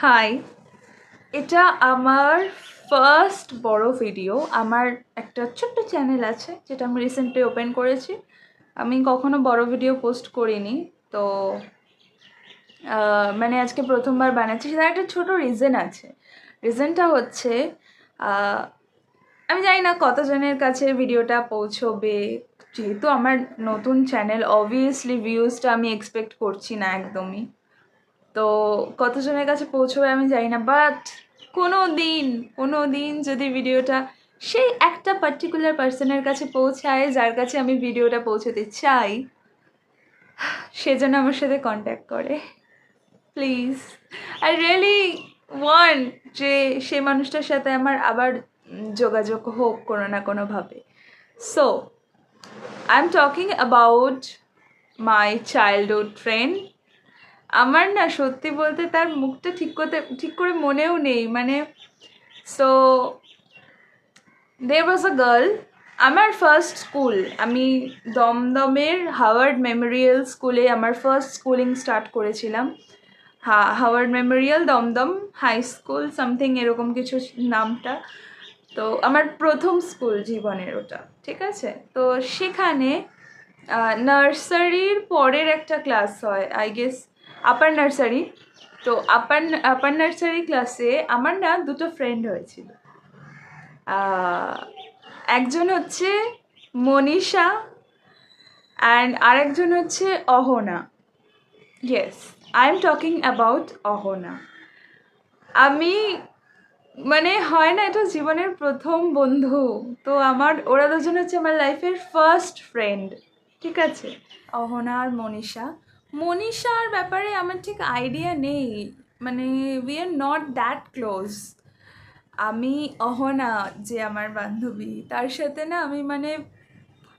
High, এটা আমার first বড় ভিডিও। আমার একটা ছোট্ট চ্যানেল আছে যেটা আমি রিসেন্টলি ওপেন করেছি। আমি কখনো বড় ভিডিও পোস্ট করিনি, তো মানে আজকে প্রথমবার বানাচ্ছি। সেটার একটা ছোট রিজন আছে। রিজনটা হচ্ছে আমি জানি না কতজনের কাছে ভিডিওটা পৌঁছবে। যেহেতু আমার নতুন চ্যানেল, অবভিয়াসলি ভিউজটা আমি এক্সপেক্ট করছি না একদমই। তো কতজনের কাছে পৌঁছবে আমি জানি না, বাট কোনো দিন যদি ভিডিওটা সেই একটা পার্টিকুলার পার্সনের কাছে পৌঁছায় যার কাছে আমি ভিডিওটা পৌঁছতে চাই, সেজন্য আমার সাথে কন্ট্যাক্ট করে। প্লিজ, আই রিয়েলি ওয়ান্ট যে সেই মানুষটার সাথে আমার আবার যোগাযোগ হোক কোনো না কোনোভাবে। So I am talking about my childhood friend. আমার না সত্যি বলতে তার মুখটা ঠিক করে মনেও নেই, মানে so there was a girl. আমার ফার্স্ট স্কুল, আমি দমদমের হাওয়ার্ড মেমোরিয়াল স্কুলে আমার ফার্স্ট স্কুলিং স্টার্ট করেছিলাম। Howard Memorial Dum Dum high school something এরকম কিছু নামটা। তো আমার প্রথম স্কুল জীবনের ওটা, ঠিক আছে। তো সেখানে নার্সারির পরের একটা ক্লাস হয়, আই গেস আপার নার্সারি। তো আপার নার্সারি ক্লাসে আমার না দুটো ফ্রেন্ড হয়েছিল। একজন হচ্ছে মনীষা অ্যান্ড আরেকজন হচ্ছে Ahana. Yes, I am talking about Ahana. আমি মানে হয় না, এটা জীবনের প্রথম বন্ধু। তো ওরা দুজন হচ্ছে আমার লাইফের ফার্স্ট ফ্রেন্ড, ঠিক আছে। অহনা আর মনীষার ব্যাপারে আমার ঠিক আইডিয়া নেই, মানে we are not that close. আমি অহনা যে আমার বান্ধবী, তার সাথে না আমি মানে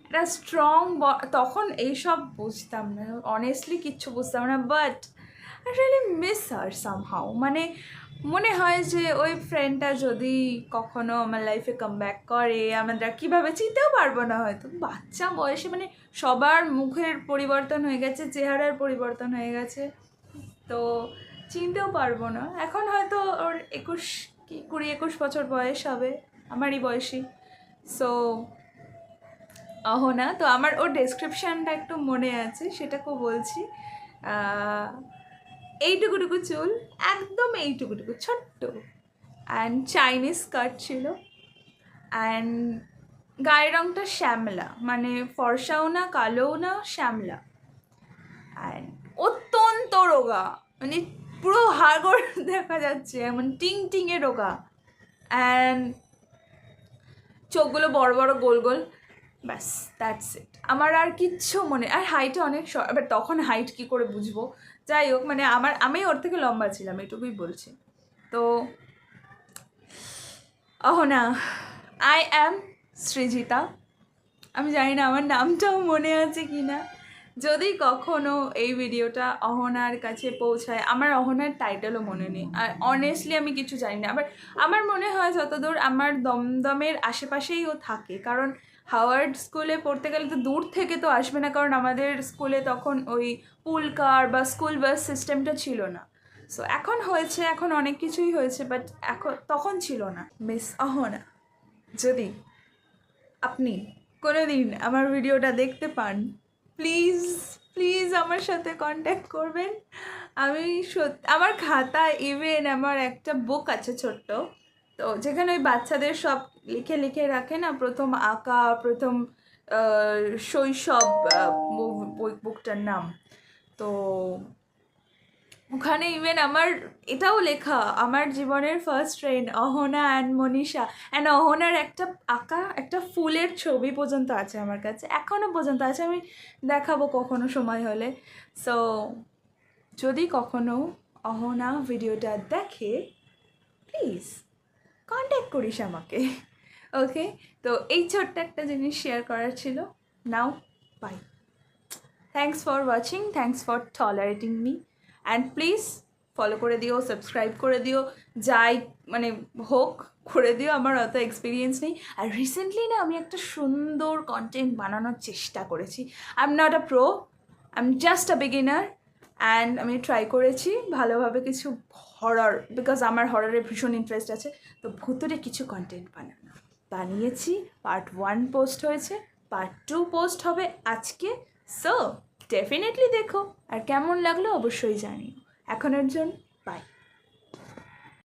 একটা স্ট্রং, তখন এইসব বুঝতাম না, অনেস্টলি কিচ্ছু বুঝতাম না, but I really miss her somehow. মানে মনে হয় যে ওই ফ্রেন্ডটা যদি কখনো আমার লাইফে কাম ব্যাক করে, আমরা কীভাবে চিনতেও পারবো না, হয়তো বাচ্চা বয়সে মানে সবার মুখের পরিবর্তন হয়ে গেছে, চেহারার পরিবর্তন হয়ে গেছে, তো চিনতেও পারবো না। এখন হয়তো ওর 20-21 বছর বয়স হবে, আমারই বয়সী। সো অহনা, তো আমার ওর ডেসক্রিপশানটা একটু মনে আছে, সেটাকেও বলছি। এইটুকুটুকু চুল, একদম এইটুকুটুকু ছোট্ট, অ্যান্ড চাইনিজ কাট ছিল, অ্যান্ড গায়ের রঙটা শ্যামলা, মানে ফর্সাও না কালোও না, শ্যামলা, অ্যান্ড অত্যন্ত রোগা, মানে পুরো হাড়গোড় দেখা যাচ্ছে, এমন টিংয়ে রোগা, অ্যান্ড চোখগুলো বড় বড় গোল গোল, ব্যাস দ্যাটস ইট। আমার আর কিচ্ছু আর হাইটে অনেক এবার তখন হাইট কী করে বুঝবো, যাই হোক, মানে আমি ওর থেকে লম্বা ছিলাম, এটুকুই বলছি। তো অহনা, আই অ্যাম সৃজিতা। আমি জানি না আমার নামটাও মনে আছে কি না। যদি কখনো এই ভিডিওটা অহনার কাছে পৌঁছায়, আমার অহনার টাইটেলও মনে নেই, আর অনেস্টলি আমি কিছু জানি না। আবার আমার মনে হয় যতদূর আমার দমদমের আশেপাশেই ও থাকে, কারণ হাওয়ার্ড স্কুলে পড়তে গেলে তো দূর থেকে তো আসবে না, কারণ আমাদের স্কুলে তখন ওই পুল কার বা স্কুল বাস সিস্টেমটা ছিল না। সো এখন হয়েছে, এখন অনেক কিছুই হয়েছে, বাট তখন ছিল না। মিস অহনা, যদি আপনি কোনো দিন আমার ভিডিওটা দেখতে পান, প্লিজ প্লিজ আমার সাথে কন্ট্যাক্ট করবেন। আমি আমার খাতায় ইভেন আমার একটা বুক আছে ছোট্ট, তো যেখানে ওই বাচ্চাদের সব লিখে লিখে রাখে না, প্রথম আঁকা, প্রথম শৈশব, বুকটার নাম। তো ওখানে ইভেন আমার এটাও লেখা, আমার জীবনের first friend Ahana and Manisha, and অহনার একটা আঁকা একটা ফুলের ছবি পর্যন্ত আছে আমার কাছে, এখনও পর্যন্ত আছে, আমি দেখাবো কখনো সময় হলে। সো যদি কখনো অহনা ভিডিওটা দেখে, প্লিজ কন্ট্যাক্ট করিস আমাকে, ওকে। তো এই ছোট্ট একটা জিনিস শেয়ার করার ছিল। Now bye, thanks for watching, thanks for tolerating me, and please follow করে দিও, সাবস্ক্রাইব করে দিও, যাই মানে হোক করে দিও, আমার অত এক্সপিরিয়েন্স নেই। আর রিসেন্টলি না আমি একটা সুন্দর কন্টেন্ট বানানোর চেষ্টা করেছি। I am not a pro, I am just a beginner, and আমি ট্রাই করেছি ভালোভাবে কিছু হরর, বিকজ আমার হররে ভীষণ ইন্টারেস্ট আছে, তো ভূতুরে কিছু কন্টেন্ট বানিয়েছি। পার্ট 1 পোস্ট হয়েছে, পার্ট 2 পোস্ট হবে আজকে। সো ডেফিনেটলি দেখো, আর কেমন লাগলো অবশ্যই জানিও। এখনের জন্য